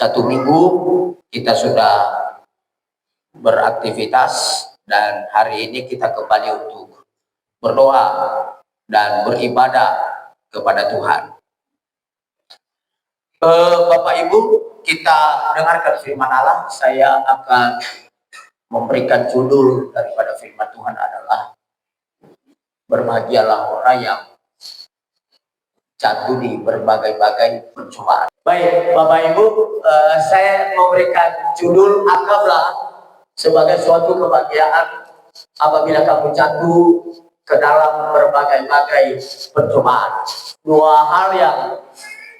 Satu minggu kita sudah beraktivitas dan hari ini kita kembali untuk berdoa dan beribadah kepada Tuhan. Bapak Ibu, kita dengarkan firman Allah. Saya akan memberikan judul daripada firman Tuhan adalah berbahagialah orang yang jatuh di berbagai-bagai pencobaan. Baik, Bapak Ibu, saya memberikan judul anggaplah sebagai suatu kebahagiaan apabila kamu jatuh ke dalam berbagai-bagai pencobaan. Dua hal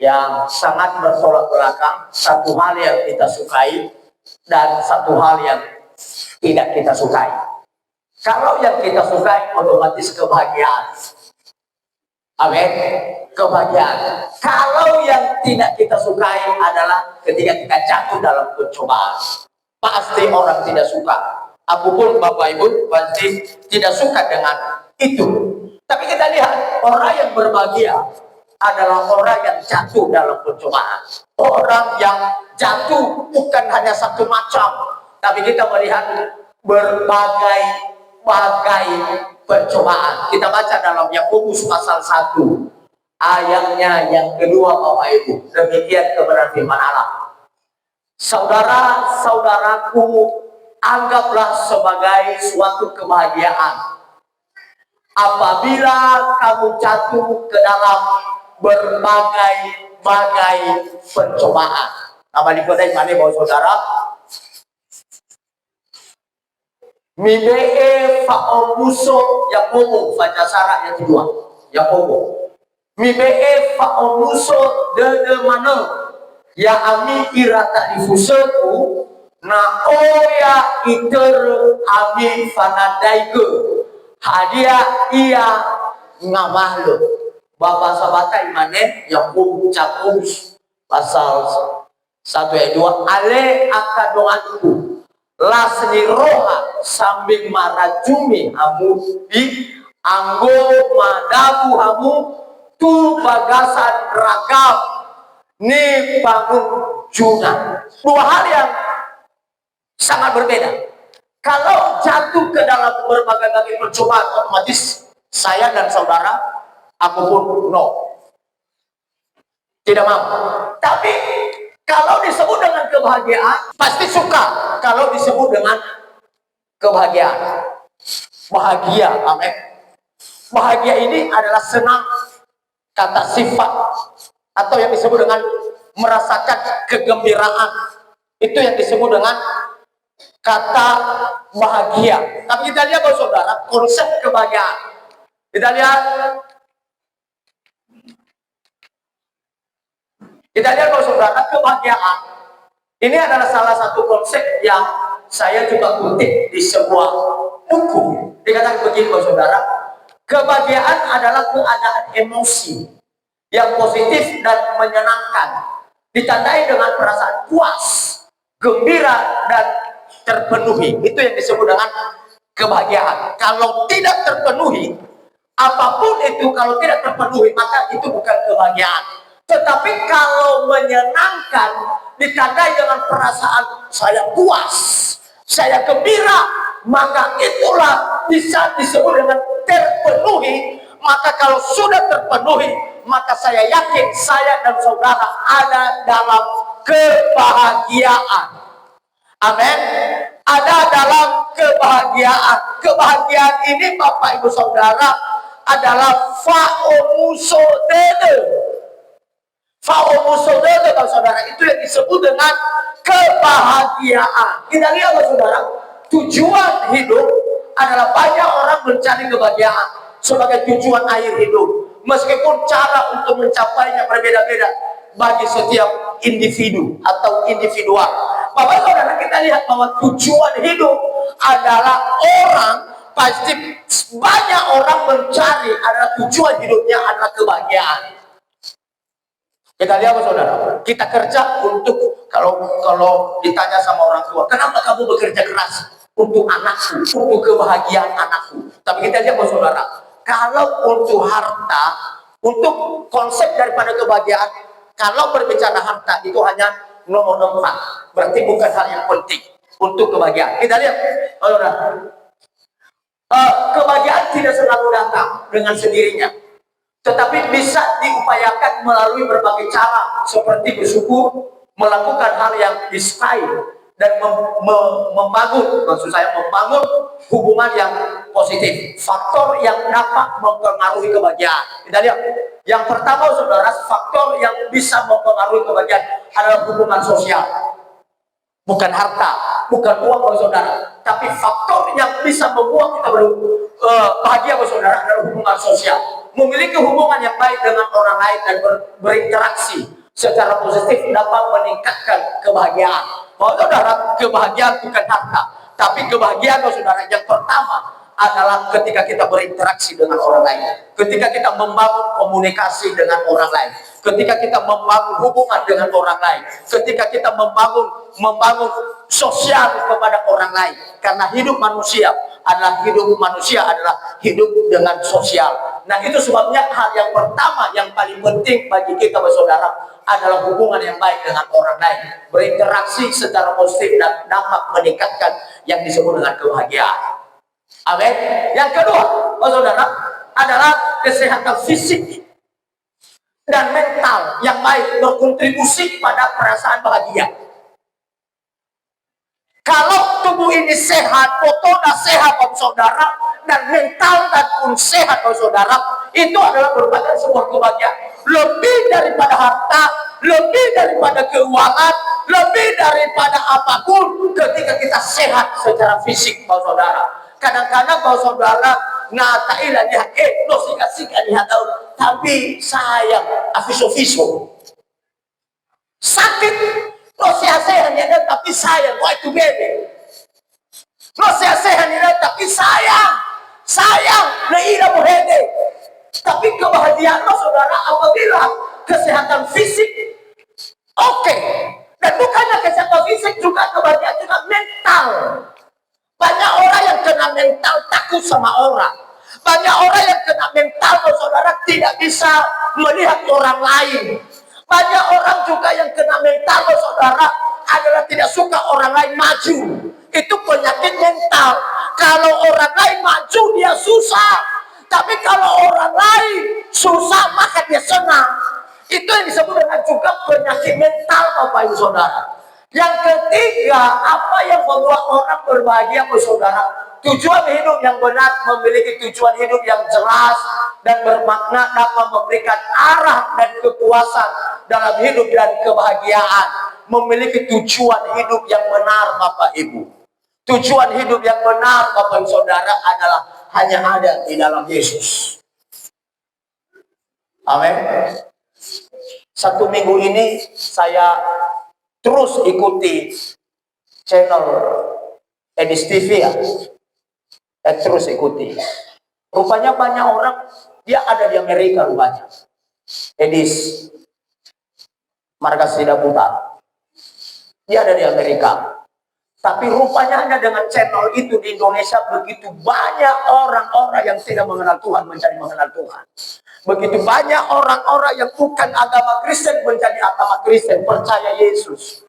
yang sangat bertolak belakang, satu hal yang kita sukai dan satu hal yang tidak kita sukai. Kalau yang kita sukai otomatis kebahagiaan. Amin. Kebahagiaan. Kalau yang tidak kita sukai adalah ketika kita jatuh dalam pencobaan. Pasti orang tidak suka. Aku pun Bapak Ibu pasti tidak suka dengan itu. Tapi kita lihat orang yang berbahagia adalah orang yang jatuh dalam pencobaan. Orang yang jatuh bukan hanya satu macam, tapi kita melihat berbagai pencobaan. Kita baca dalam Yakobus pasal 1 ayatnya yang kedua, Bapak Ibu. Demikian kebenaran firman Allah. Saudara-saudaraku, anggaplah sebagai suatu kebahagiaan apabila kamu jatuh ke dalam berbagai pencobaan. Nama dikodai mana bawa saudara? Mibee fa'omuso Yakobo, baca syarat yang kedua. Yakobo. Mibee fa'omuso de mana ya ami irata difuseku na oya iter ami fanadaike hadia ia ngamahlo. Bapak sabata imane Yakobo Jakobus pasal 1 ayat 2 ale akadoanku lasni roha sambil marajumi hamu di anggo madabu hamu tu bagasan ragam ni bangun juna. Dua hal yang sangat berbeda. Kalau jatuh ke dalam berbagai percobaan, otomatis saya dan saudara, aku pun tidak mau. Tapi kalau disebut dengan kebahagiaan, pasti suka. Kalau disebut dengan kebahagiaan, bahagia, amin. Bahagia ini adalah senang, kata sifat, atau yang disebut dengan merasakan kegembiraan. Itu yang disebut dengan kata bahagia. Tapi kita lihat, saudara, konsep kebahagiaan. Kita lihat saudara, kebahagiaan ini adalah salah satu konsep yang saya juga kutip di sebuah buku. Dikatakan begini, saudara, kebahagiaan adalah keadaan emosi yang positif dan menyenangkan, ditandai dengan perasaan puas, gembira, dan terpenuhi. Itu yang disebut dengan kebahagiaan. Kalau tidak terpenuhi, apapun itu, kalau tidak terpenuhi, maka itu bukan kebahagiaan. Tetapi kalau menyenangkan, ditandai dengan perasaan saya puas, saya gembira, maka itulah bisa disebut dengan terpenuhi. Maka kalau sudah terpenuhi, maka saya yakin saya dan saudara ada dalam kebahagiaan. Amin. Ada dalam kebahagiaan. Kebahagiaan ini, Bapak Ibu Saudara, adalah fa'omusodede. Fa'omusodede, saudara, itu yang disebut dengan kebahagiaan. Kita lihat, saudara, tujuan hidup adalah banyak orang mencari kebahagiaan sebagai tujuan akhir hidup. Meskipun cara untuk mencapainya berbeda-beda bagi setiap individu atau individual. Bapak saudara, kita lihat bahwa tujuan hidup adalah orang, pasti banyak orang mencari adalah tujuan hidupnya adalah kebahagiaan. Kita lihat, saudara, kita kerja untuk, kalau ditanya sama orang tua, kenapa kamu bekerja keras? Untuk anakku, untuk kebahagiaan anakku. Tapi kita lihat, saudara, kalau untuk harta, untuk konsep daripada kebahagiaan, kalau berbicara harta itu hanya nomor 4. Berarti bukan hal yang penting untuk kebahagiaan. Kita lihat, kebahagiaan tidak selalu datang dengan sendirinya, tetapi bisa diupayakan melalui berbagai cara, seperti bersyukur, melakukan hal yang disukai, dan membangun, maksud saya membangun hubungan yang positif. Faktor yang dapat mempengaruhi kebahagiaan. Kita lihat, yang pertama saudara, faktor yang bisa mempengaruhi kebahagiaan adalah hubungan sosial. Bukan harta, bukan uang saudara, tapi faktor yang bisa membuat kita bahagia saudara adalah hubungan sosial. Memiliki hubungan yang baik dengan orang lain dan berinteraksi secara positif dapat meningkatkan kebahagiaan. Bahwa saudara, kebahagiaan bukan harta, tapi kebahagiaan saudara yang pertama adalah ketika kita berinteraksi dengan orang lain, ketika kita membangun komunikasi dengan orang lain, ketika kita membangun hubungan dengan orang lain, ketika kita membangun sosial kepada orang lain. Karena hidup manusia adalah hidup dengan sosial. Nah, itu sebabnya hal yang pertama yang paling penting bagi kita bersaudara adalah hubungan yang baik dengan orang lain, berinteraksi secara positif dan dapat meningkatkan yang disebut dengan kebahagiaan. Amin. Yang kedua, saudara, adalah kesehatan fisik dan mental yang baik berkontribusi pada perasaan bahagia. Kalau tubuh ini sehat, otot sehat, saudara, dan mental dan pun sehat, saudara, itu adalah merupakan sebuah kebahagiaan. Lebih daripada harta, lebih daripada keuangan, lebih daripada apapun, ketika kita sehat secara fisik, saudara. Kadang-kadang saudara, natailah lihat, lo sika-sika lihat, tapi sayang, afiso-fiso. Sakit, lo sehat-sehat lihat, tapi sayang, why to bebe. Lo sehat-sehat lihat, tapi sayang, leila muhede. Tapi kebahagiaan lo saudara apabila kesehatan fisik oke. Dan bukannya kesehatan fisik, juga kebahagiaan juga mental. Banyak orang yang kena mental takut sama orang. Banyak orang yang kena mental, saudara, tidak bisa melihat orang lain. Banyak orang juga yang kena mental, saudara, adalah tidak suka orang lain maju. Itu penyakit mental. Kalau orang lain maju, dia susah. Tapi kalau orang lain susah, maka dia senang. Itu yang disebut dengan juga penyakit mental, Bapak Ibu Saudara. Yang ketiga, apa yang membuat orang berbahagia, saudara? Tujuan hidup yang benar, memiliki tujuan hidup yang jelas dan bermakna, dapat memberikan arah dan kepuasan dalam hidup dan kebahagiaan. Memiliki tujuan hidup yang benar, Bapak Ibu. Tujuan hidup yang benar, Bapak Ibu Saudara, adalah hanya ada di dalam Yesus. Amin. Satu minggu ini saya terus ikuti channel Edis TV ya. Terus ikuti. Rupanya banyak orang, dia ada di Amerika rupanya. Edis Margasida Putar. Dia ada di Amerika. Tapi rupanya hanya dengan channel itu di Indonesia begitu banyak orang-orang yang tidak mengenal Tuhan menjadi mengenal Tuhan. Begitu banyak orang-orang yang bukan agama Kristen menjadi agama Kristen, percaya Yesus.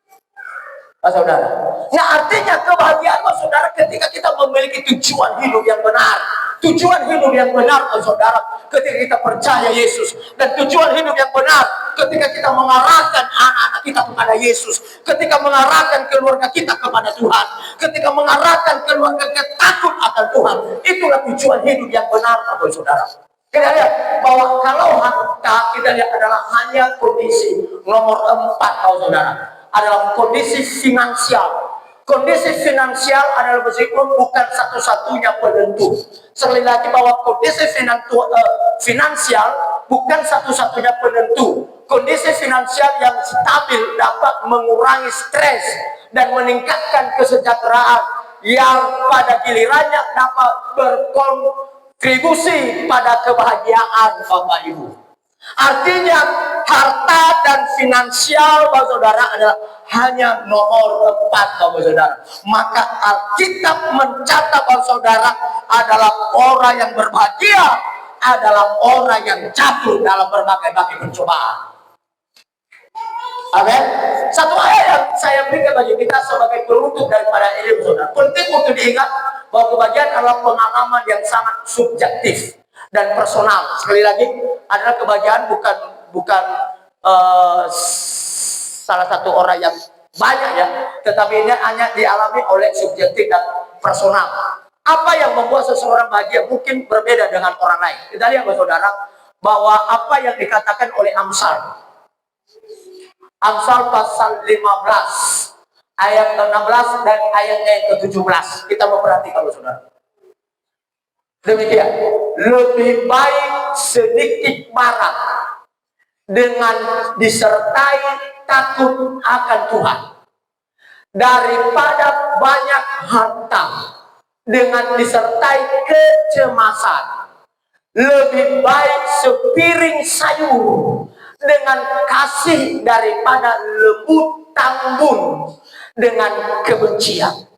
Saudara. Nah, artinya kebahagiaan, saudara, ketika kita memiliki tujuan hidup yang benar. Tujuan hidup yang benar, saudara, ketika kita percaya Yesus. Dan tujuan hidup yang benar ketika kita mengarahkan anak-anak kita kepada Yesus. Ketika mengarahkan keluarga kita kepada Tuhan. Ketika mengarahkan keluarga kita takut akan Tuhan. Itulah tujuan hidup yang benar, Bapak Saudara. Kita lihat bahwa kalau harta, kita lihat adalah hanya kondisi nomor 4, saudara. Adalah kondisi finansial. Kondisi finansial adalah meskipun bukan satu-satunya penentu. Sekali lagi bahwa kondisi finansial bukan satu-satunya penentu. Kondisi finansial yang stabil dapat mengurangi stres dan meningkatkan kesejahteraan yang pada gilirannya dapat berkontribusi pada kebahagiaan, Bapak Ibu. Artinya harta dan finansial, Bapak Saudara, adalah hanya nomor 4, Bapak Saudara. Maka Alkitab mencatat, Bapak Saudara, adalah orang yang berbahagia adalah orang yang jatuh dalam berbagai-bagai pencobaan. Amin. Satu ayat yang saya berikan bagi kita sebagai penutup daripada ini, saudara. Penting untuk diingat bahwa kebahagiaan adalah pengalaman yang sangat subjektif dan personal. Sekali lagi, adalah kebahagiaan bukan salah satu orang yang banyak ya, tetapi ini hanya dialami oleh subjektif dan personal. Apa yang membuat seseorang bahagia mungkin berbeda dengan orang lain. Kita lihat, saudara, bahwa apa yang dikatakan oleh Amsal. Amsal pasal 15 ayat ke-16 dan ayatnya yang ke-17. Kita memperhatikan, saudara. Demikian, lebih baik sedikit marah dengan disertai takut akan Tuhan daripada banyak harta dengan disertai kecemasan. Lebih baik sepiring sayur dengan kasih daripada lembut tambun dengan kebencian.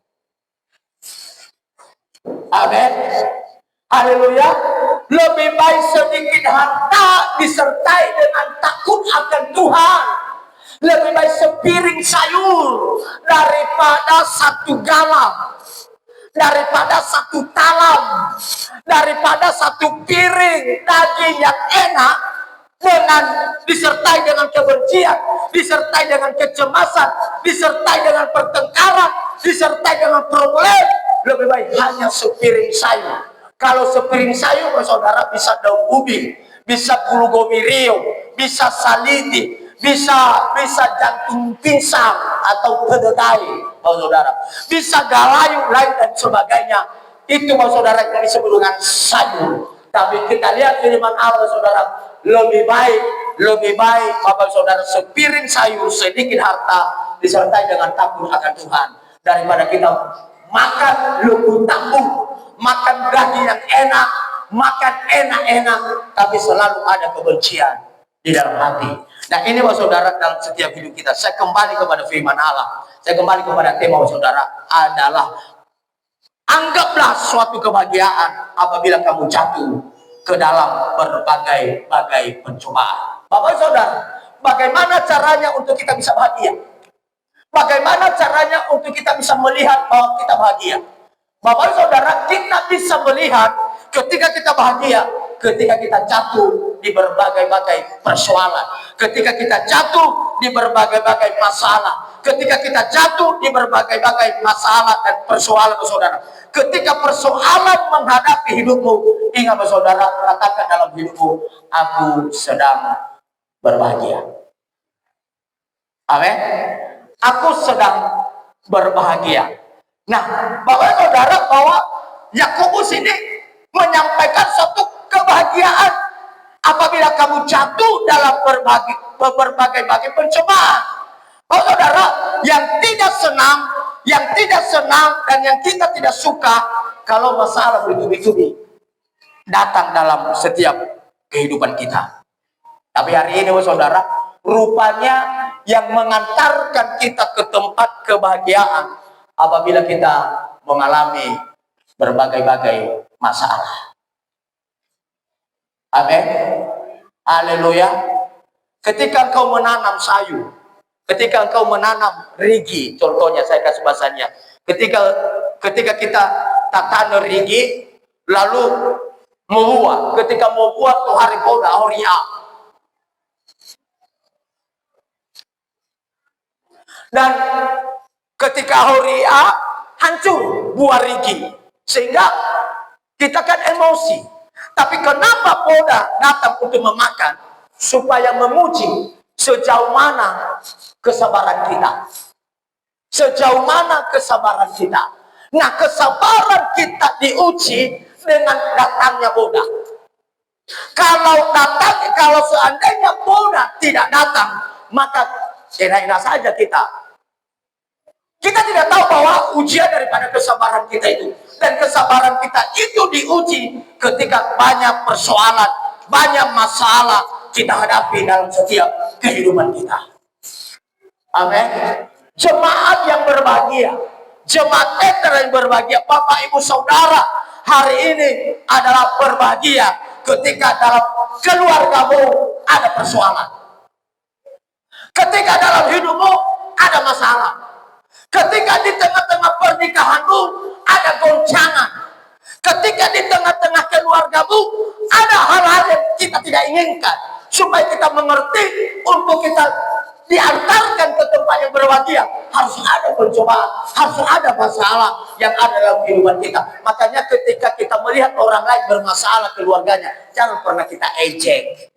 Amin. Haleluya. Lebih baik sedikit harta disertai dengan takut akan Tuhan. Lebih baik sepiring sayur daripada satu galam, daripada satu talam, daripada satu piring daging yang enak dengan disertai dengan kebencian, disertai dengan kecemasan, disertai dengan pertengkaran, disertai dengan problem. Lebih baik hanya sepiring sayur. Kalau sepiring sayur, saudara, bisa daun ubi, bisa bulu gomirio, bisa saliti, bisa jantung pisang atau kedelai, saudara, bisa galayu lain dan sebagainya. Itu, saudara, yang disebut dengan sayur. Tapi kita lihat firman Allah, saudara, lebih baik Bapak saudara sepiring sayur sedikit harta disertai dengan takut akan Tuhan daripada kita makan lembut tambun, makan daging yang enak, makan enak-enak, tapi selalu ada kebencian di dalam hati. Nah, ini Bapak saudara, dalam setiap hidup kita. Saya kembali kepada firman Allah. Saya kembali kepada tema Bapak saudara adalah anggaplah suatu kebahagiaan apabila kamu jatuh ke dalam berbagai pencobaan. Bapak saudara, bagaimana caranya untuk kita bisa bahagia? Bagaimana caranya untuk kita bisa melihat bahwa kita bahagia? Bapak saudara, kita bisa melihat ketika kita bahagia, ketika kita jatuh di berbagai-bagai persoalan, ketika kita jatuh di berbagai-bagai masalah, ketika kita jatuh di berbagai-bagai masalah dan persoalan, saudara. Ketika persoalan menghadapi hidupmu, ingat, saudara, katakan dalam hidupmu, aku sedang berbahagia. Amin. Aku sedang berbahagia. Nah, Bapak saudara, bahwa Yakobus ini menyampaikan suatu kebahagiaan apabila kamu jatuh dalam berbagai pencobaan. Bapak saudara, yang tidak senang dan yang kita tidak suka kalau masalah bertubi-tubi datang dalam setiap kehidupan kita. Tapi hari ini, saudara, rupanya yang mengantarkan kita ke tempat kebahagiaan apabila kita mengalami berbagai masalah. Amin. Haleluya. Ketika engkau menanam sayur, ketika engkau menanam rigi, contohnya saya kasih bahasanya, ketika kita tanam rigi lalu membuah, ketika mau buah tuh hari poda horia, dan ketika horia hancur buah rigi, sehingga kita kan emosi. Tapi kenapa poda datang untuk memakan? Supaya menguji sejauh mana kesabaran kita. Sejauh mana kesabaran kita. Nah, kesabaran kita diuji dengan datangnya poda. Kalau seandainya poda tidak datang, maka enak-enak saja kita. Kita tidak tahu bahwa ujian daripada kesabaran kita itu. Dan kesabaran kita itu diuji ketika banyak persoalan, banyak masalah kita hadapi dalam setiap kehidupan kita. Amin. Jemaat yang berbahagia, jemaat Petra yang berbahagia, Bapak Ibu Saudara, hari ini adalah berbahagia ketika dalam keluargamu ada persoalan. Ketika dalam hidupmu ada masalah, ketika di tengah-tengah pernikahanmu ada goncangan, ketika di tengah-tengah keluargamu ada hal-hal yang kita tidak inginkan, supaya kita mengerti untuk kita diantarkan ke tempat yang berbahagia, harus ada pencobaan, harus ada masalah yang ada dalam kehidupan kita. Makanya ketika kita melihat orang lain bermasalah keluarganya, jangan pernah kita ejek.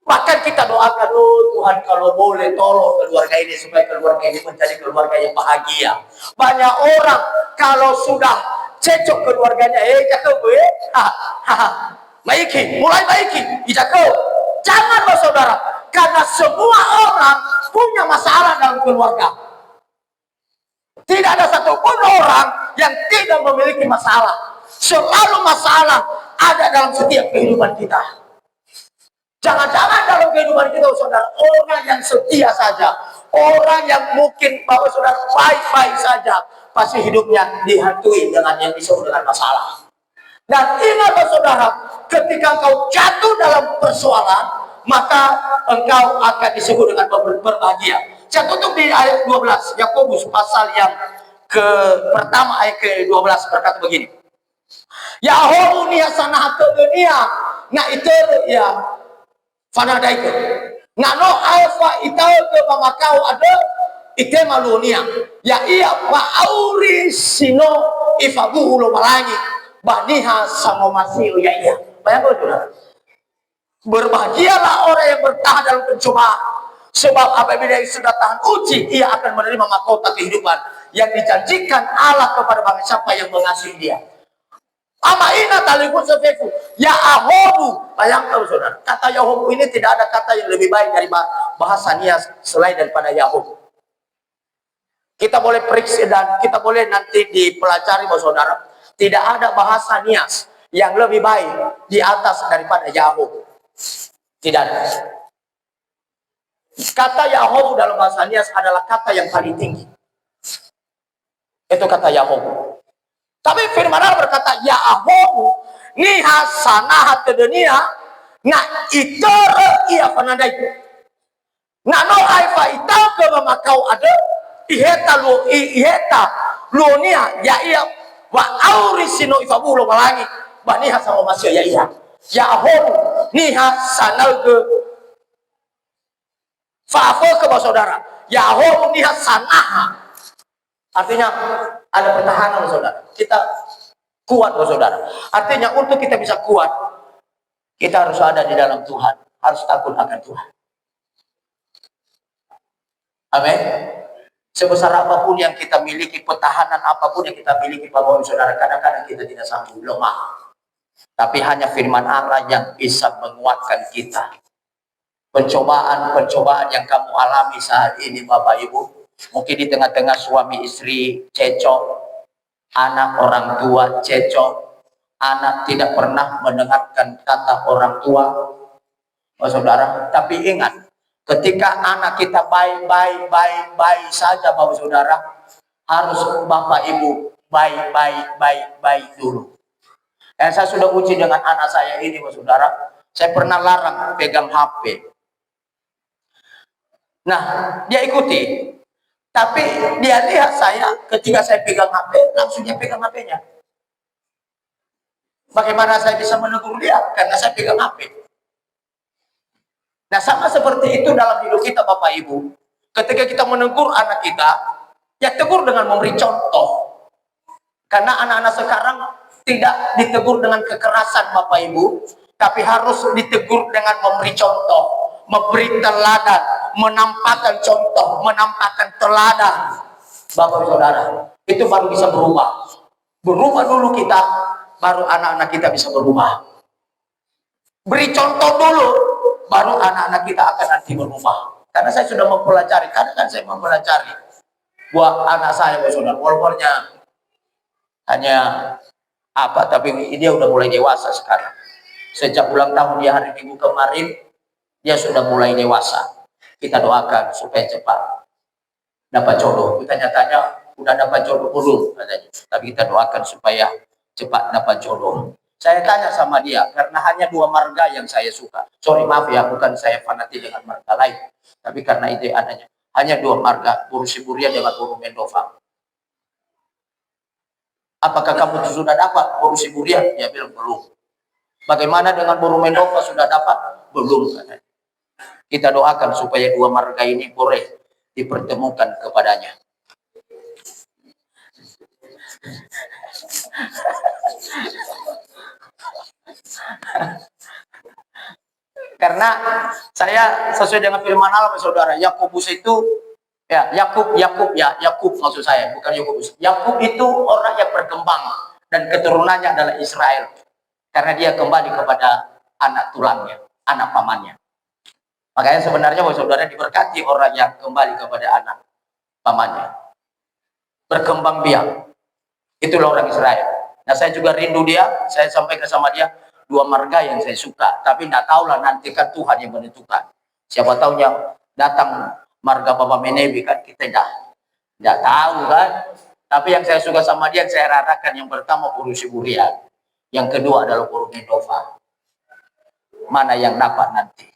Bahkan kita doakan, oh Tuhan kalau boleh tolong keluarga ini supaya keluarga ini menjadi keluarga yang bahagia. Banyak orang kalau sudah cecok keluarganya, jatuh gue, baiki, mulai baiki, jatuh. Jangan loh saudara, karena semua orang punya masalah dalam keluarga. Tidak ada satupun orang yang tidak memiliki masalah. Selalu masalah ada dalam setiap kehidupan kita. Jangan-jangan dalam kehidupan kita, saudara, orang yang setia saja, orang yang mungkin bahwa saudara baik-baik saja, pasti hidupnya dihantui dengan yang disebut dengan masalah. Dan ingatlah saudara, ketika engkau jatuh dalam persoalan, maka engkau akan disebut dengan berbahagia. Saya tutup di ayat 12, Yakobus pasal yang pertama ayat ke-12 berkata begini. Yahobu niya sanah ke dunia, na itu ya fanadaiko ngano alfa itau ke mamakau ada ite malunia ya iya wa auri sino ifabu ulo malangi baniha sama masih ya iya. Bayangkan saudara, berbahagialah orang yang bertahan dalam pencobaan, sebab apabila ia sudah tahan uji, ia akan menerima mahkota kehidupan yang dijanjikan Allah kepada bangsa siapa yang mengasihi dia. Ama ina talibut sefefu ya ahobu. Bayangkan saudara, kata Yahobu ini tidak ada kata yang lebih baik dari bahasa Nias selain daripada Yahobu. Kita boleh periksa dan kita boleh nanti dipelajari bahwa saudara, tidak ada bahasa Nias yang lebih baik di atas daripada Yahobu. Tidak ada. Kata Yahobu dalam bahasa Nias adalah kata yang paling tinggi. Itu kata Yahobu. Tapi firman Allah berkata, ya ahobu niha sanahat ke dunia, na itara ia panadai. Na no aifa ita ke mamakau ada iheta lunia ya ia wa auri sino ifabu lo malangi baniha sama masih ya iya. Ya ahobu niha sanal ke faafo ke saudara. Ya ahobu niha sanaha. Artinya ada pertahanan saudara. Kita kuat saudara. Artinya untuk kita bisa kuat, kita harus ada di dalam Tuhan. Harus takut akan Tuhan. Amin. Sebesar apapun yang kita miliki, pertahanan apapun yang kita miliki, Bapak saudara, kadang-kadang kita tidak sanggup, lemah. Tapi hanya firman Allah yang bisa menguatkan kita. Pencobaan-pencobaan yang kamu alami saat ini Bapak Ibu, mungkin di tengah-tengah suami istri cecok, anak orang tua cecok, anak tidak pernah mendengarkan kata orang tua, saudara. Tapi ingat, ketika anak kita baik saja, Bapak Saudara, harus Bapak Ibu baik dulu. Dan saya sudah uji dengan anak saya ini, Bapak Saudara. Saya pernah larang pegang HP. Nah, dia ikuti. Tapi dia lihat saya ketika saya pegang HP, langsung dia pegang HP-nya. Bagaimana saya bisa menegur dia? Karena saya pegang HP. Nah, sama seperti itu dalam hidup kita Bapak Ibu. Ketika kita menegur anak kita, ya tegur dengan memberi contoh. Karena anak-anak sekarang tidak ditegur dengan kekerasan Bapak Ibu, tapi harus ditegur dengan memberi contoh, memberi teladan, menampakkan contoh, menampakkan teladan. Bapak Saudara, itu baru bisa berubah. Berubah dulu kita, baru anak-anak kita bisa berubah. Beri contoh dulu, baru anak-anak kita akan nanti berubah. Karena saya sudah mempelajari, kadang-kadang saya mempelajari buat anak saya, saudara, walaupun hanya apa, tapi dia udah mulai dewasa sekarang. Sejak ulang tahun dia hari Minggu kemarin, dia sudah mulai dewasa. Kita doakan supaya cepat dapat jodoh. Kita nyatanya udah dapat jodoh belum katanya, tapi kita doakan supaya cepat dapat jodoh. Saya tanya sama dia, karena hanya 2 marga yang saya suka. Sorry, maaf ya, bukan saya fanatik dengan marga lain. Tapi karena itu adanya. Hanya 2 marga, Boru Siburia dengan Boru Mendova. Apakah kamu sudah dapat Boru Siburia? Dia bilang, belum. Bagaimana dengan Boru Mendova, sudah dapat? Belum, katanya. Kita doakan supaya 2 marga ini boleh dipertemukan kepadanya. Karena saya sesuai dengan firman Allah, saudara, Yakobus itu Yakub maksud saya, bukan Yakobus. Yakub itu orang yang berkembang dan keturunannya adalah Israel. Karena dia kembali kepada anak tulangnya, anak pamannya. Makanya sebenarnya saudara diberkati orang yang kembali kepada anak pamannya. Berkembang biak. Itulah orang Israel. Nah, saya juga rindu dia, saya sampaikan sama dia 2 marga yang saya suka, tapi tidak tahulah, nanti kan Tuhan yang menentukan. Siapa tahunya datang marga Bapak Menewi, kan kita tidak tahu kan. Tapi yang saya suka sama dia, saya rarakan yang pertama Boru Siburia, yang kedua adalah Boru Mendova. Mana yang dapat nanti.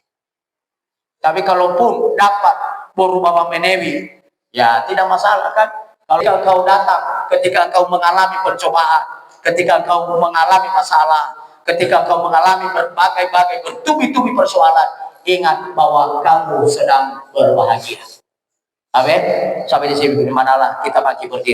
Tapi kalaupun dapat Boru Bapak Menewi, ya tidak masalah kan. Kalau kau datang, ketika kau mengalami pencobaan, ketika kau mengalami masalah, ketika kau mengalami berbagai-bagai bertubi-tubi persoalan, ingat bahwa kamu sedang berbahagia. Amin. Sampai di sini, dimanalah kita bagi berdiri.